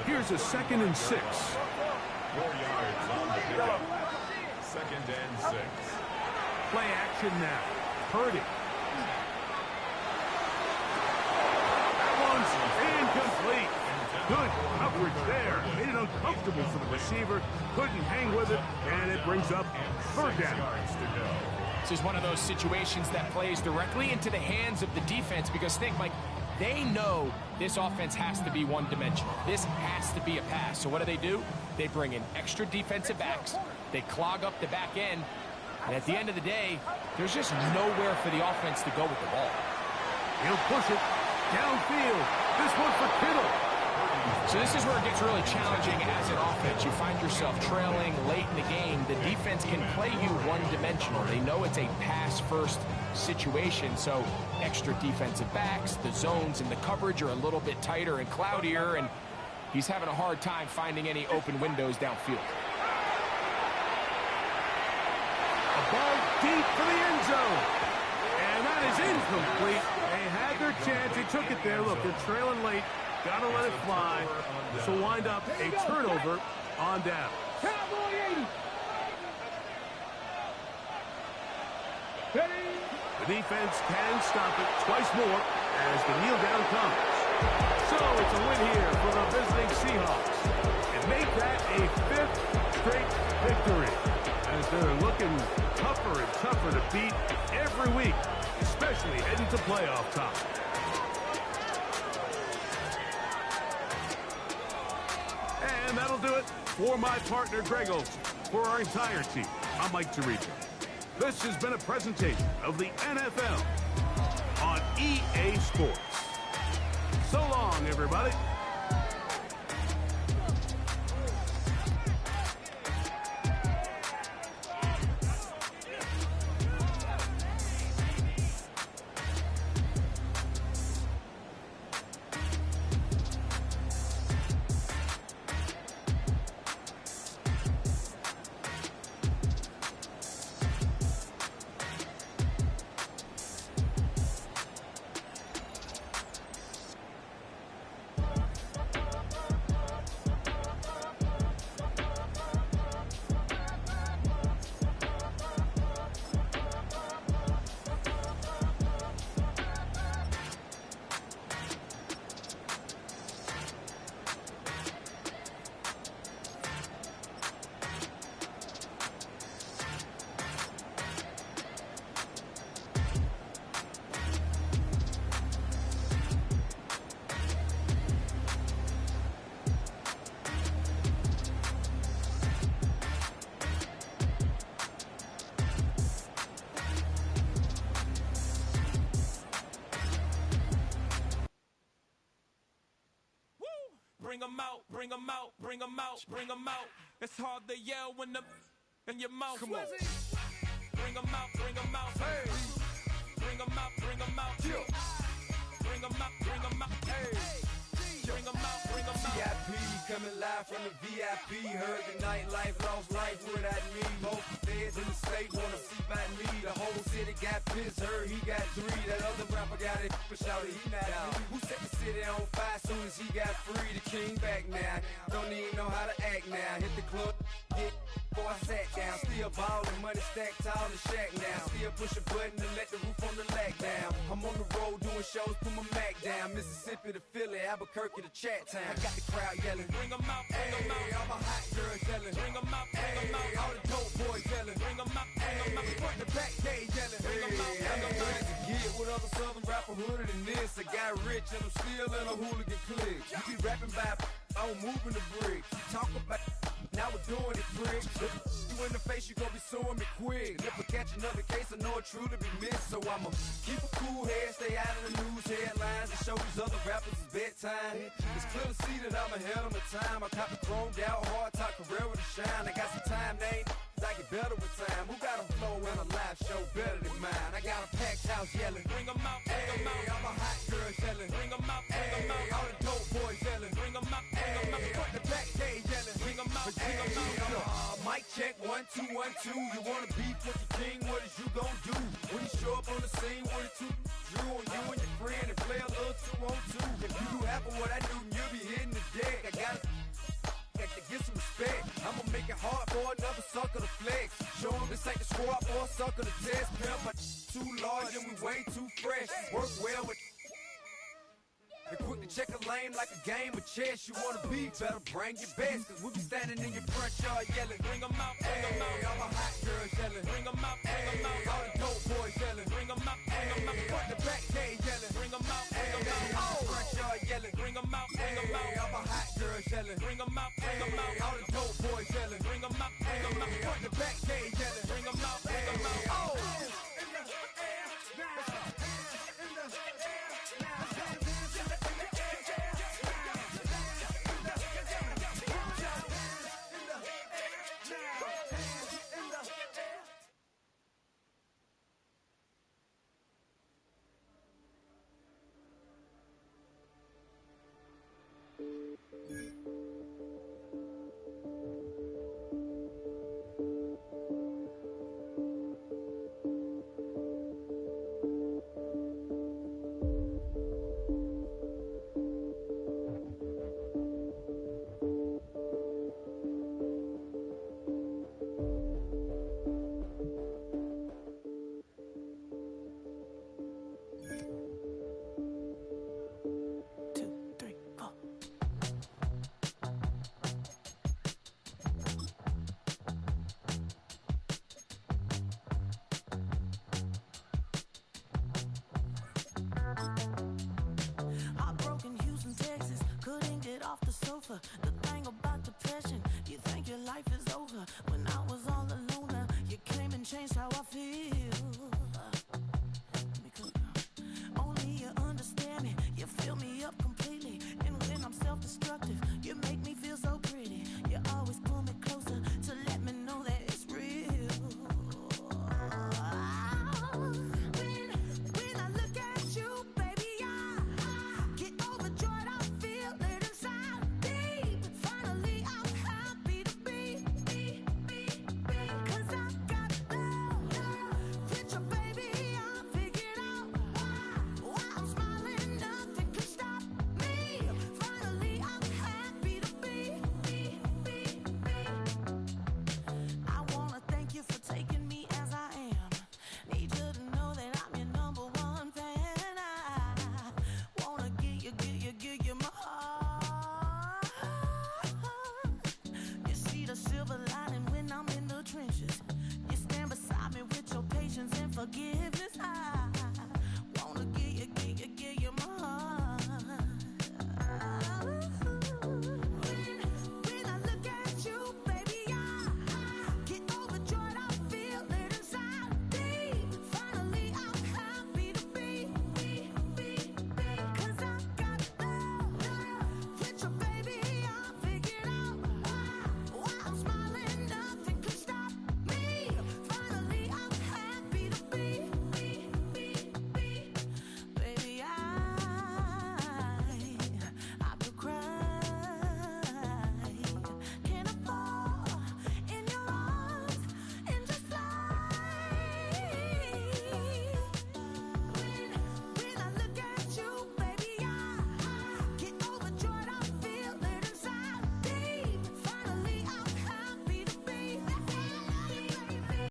Speaker 3: Here's a second and 6.
Speaker 4: 4 yards on the pickup. Second and 6.
Speaker 3: Play action now. Purdy. That one's incomplete. Good coverage there. Made it uncomfortable for the receiver. Couldn't hang with it, and it brings up third down.
Speaker 6: This is one of those situations that plays directly into the hands of the defense because think, Mike, they know this offense has to be one-dimensional. This has to be a pass. So what do? They bring in extra defensive backs. They clog up the back end. And at the end of the day, there's just nowhere for the offense to go with the ball.
Speaker 3: He'll push it downfield. This one for Kittle.
Speaker 6: So this is where it gets really challenging as an offense. You find yourself trailing late in the game. The defense can play you one-dimensional. They know it's a pass-first situation, so extra defensive backs, the zones and the coverage are a little bit tighter and cloudier, and he's having a hard time finding any open windows downfield.
Speaker 3: A ball deep for the end zone. And that is incomplete. They had their chance. They took it there. Look, they're trailing late. Got to let it fly. This will wind up a turnover on down.
Speaker 5: Cowboy 80.
Speaker 3: The defense can stop it twice more as the kneel down comes. So it's a win here for the visiting Seahawks. And make that a 5th straight victory as they're looking tougher and tougher to beat every week, especially heading to playoff time. And that'll do it for my partner, Greg Olson. For our entire team, I'm Mike Tirico. This has been a presentation of the NFL on EA Sports. So long, everybody.
Speaker 7: bring 'em out, bring 'em out, bring 'em out, bring 'em out. It's hard to yell when the in your mouth. Come on. Bring 'em out, bring 'em out. Hey. Bring 'em out, bring 'em out. Yeah. Bring 'em out, bring 'em out. Hey. Bring 'em out, bring 'em out.
Speaker 8: VIP coming live from the VIP. Heard the nightlife, lost life without me. Both feds in the state wanna see by me. The whole city got pissed, heard he got 3. That other rapper got it, but shouted he not out. Who set the city on fire soon as he got free? The king back now, don't even know how to act now. Hit the club, get before I sat down. Still ballin', money stacked tall in the shack now. Still push a button and let the roof on the lag down. I'm on the road doing shows, put my Mac down. Mississippi to Philly, Albuquerque to Chat Town. I got the crowd yelling, bring 'em out, bring 'em out. All my hot girls yelling, bring 'em out, bring 'em out. All the dope boys yelling, bring 'em out, bring 'em out. Front the back gate yelling, bring 'em out, bring 'em out. To get with other southern rapper hooded than this. I got rich and I'm still in a hooligan clique. You be rapping by, I'm moving the bricks. You talk about, now we're doing it, prick. You in the face, you gon' be suing me quick. And if I catch another case, I know it truly be missed. So I'ma keep a cool head, stay out of the news headlines, and show these other rappers it's bedtime. It's clear to see that I'm ahead of my time. I caught the chromed out, hard top career to shine. I got some time, they ain't I get better with time. Who got a flow and a live show better than mine? I got a packed house yelling, bring 'em out, bring 'em out. All my hot girls yelling, bring 'em out, bring 'em out. All the dope boys yelling, bring 'em out, bring 'em out. Front the back gate yelling, bring 'em out, bring 'em out. Mic check, 1 2 1 2. You wanna beef with the king? What is you gon' do when you show up on the scene? 1 2 drew on you and your friend and play a little 2 on 2. If you do half of what I do, you'll be hitting the deck. I gotta to get some respect. I'ma make it hard for another sucker to flex. Show him this ain't the squad or a sucker to test. Pimp, my too large and we way too fresh. Work well with and quick to check a lane like a game of chess. You wanna be better, bring your best. Cause we be standing in your front yard yelling, bring 'em out, bring 'em out. All my hot girls yelling, bring 'em out, bring 'em out. All the dope boys yelling, bring 'em out, bring 'em out. Front the back gate yelling, bring 'em out, bring 'em out. Oh, front yard yelling, bring 'em out, bring 'em out. All my hot girls yelling, bring 'em out, bring 'em out. All the dope boys yelling, bring 'em out, bring 'em out. Front the back gate yelling, bring 'em out, bring 'em out. Oh.
Speaker 9: The thing about depression, you think your life is over. When I was all alone, you came and changed how I feel. Because only you understand me, you fill me up completely. And when I'm self-destructive, you make me feel so pretty. You always pull me closer to let me know that it's real. When I look at you, baby, I get overjoyed. I feel it inside. Finally, I'm happy to be. Cause I got love. Picture, baby, I figured out why I'm smiling, nothing can stop me. Finally, I'm happy to be. I wanna thank you for taking me as I am. Need you to know that I'm your number one fan. I wanna give you my heart. You see the silver lining when I'm in the trenches. You stand beside me with your patience and forgive.